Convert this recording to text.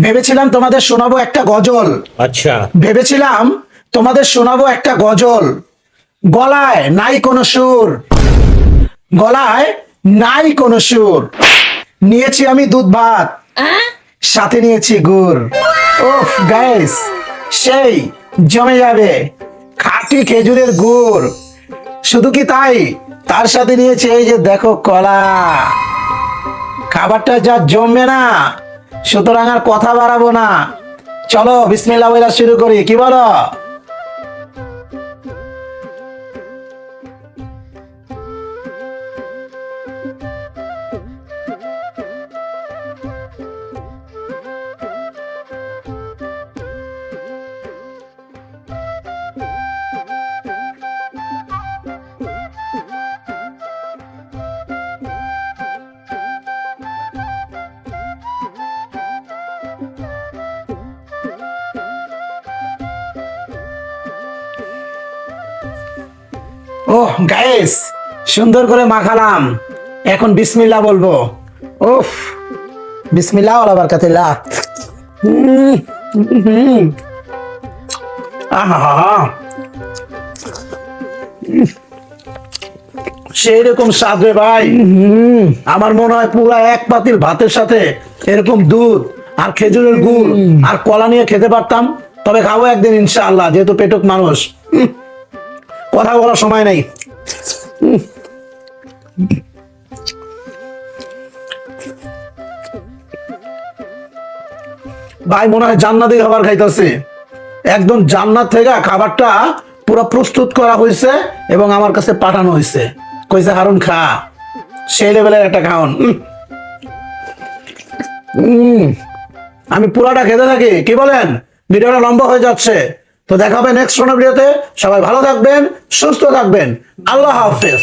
ভেবেছিলাম তোমাদের শোনাবো একটা গজল। अच्छा। ভেবেছিলাম তোমাদের শোনাবো একটা গজল। গলায় নাই কোনো সুর, গলায় নাই কোনো সুর। নিয়েছি আমি দুধ ভাত, সাথে নিয়েছি গুড়। ওফ গাইস, সেই জমে যাবে খাঁটি খেজুরের গুড়। শুধু কি তাই, তার সাথে নিয়েছি এই যে দেখো কলা। খাবারটা যা জমবে না, সুতরাং আর কথা বাড়াবো না। চলো বিসমিল্লাহ বলে শুরু করি, কি বলো? ওহ গাইস, সুন্দর করে মাখালাম, এখন বিসমিল্লাহ বলবো। ওফ, বিসমিল্লাহ ওয়া বারাকাতুল্লাহ। আহা, সেই রকম স্বাদ রে ভাই। আমার মনে হয় পুরা এক পাতিল ভাতের সাথে এরকম দুধ আর খেজুরের গুড় আর কলা নিয়ে খেতে পারতাম। তবে খাবো একদিন ইনশাআল্লাহ, যেহেতু পেটুক মানুষ। কথা বলার সময় নেই। ভাই মনে হয় জান্নাতি খাবার খাইতেছে। একদম জান্নাত থেকে খাবারটা পুরো প্রস্তুত করা হয়েছে এবং আমার কাছে পাঠানো হয়েছে। কইছে হারুন খা, সেই লেভেলের একটা খাওন। আমি পুরাটা খেতে থাকি, কি বলেন? ভিডিওটা লম্বা হয়ে যাচ্ছে, তো দেখা হবে নেক্সট কোনো ভিডিওতে। সবাই ভালো থাকবেন, সুস্থ থাকবেন। আল্লাহ হাফেজ।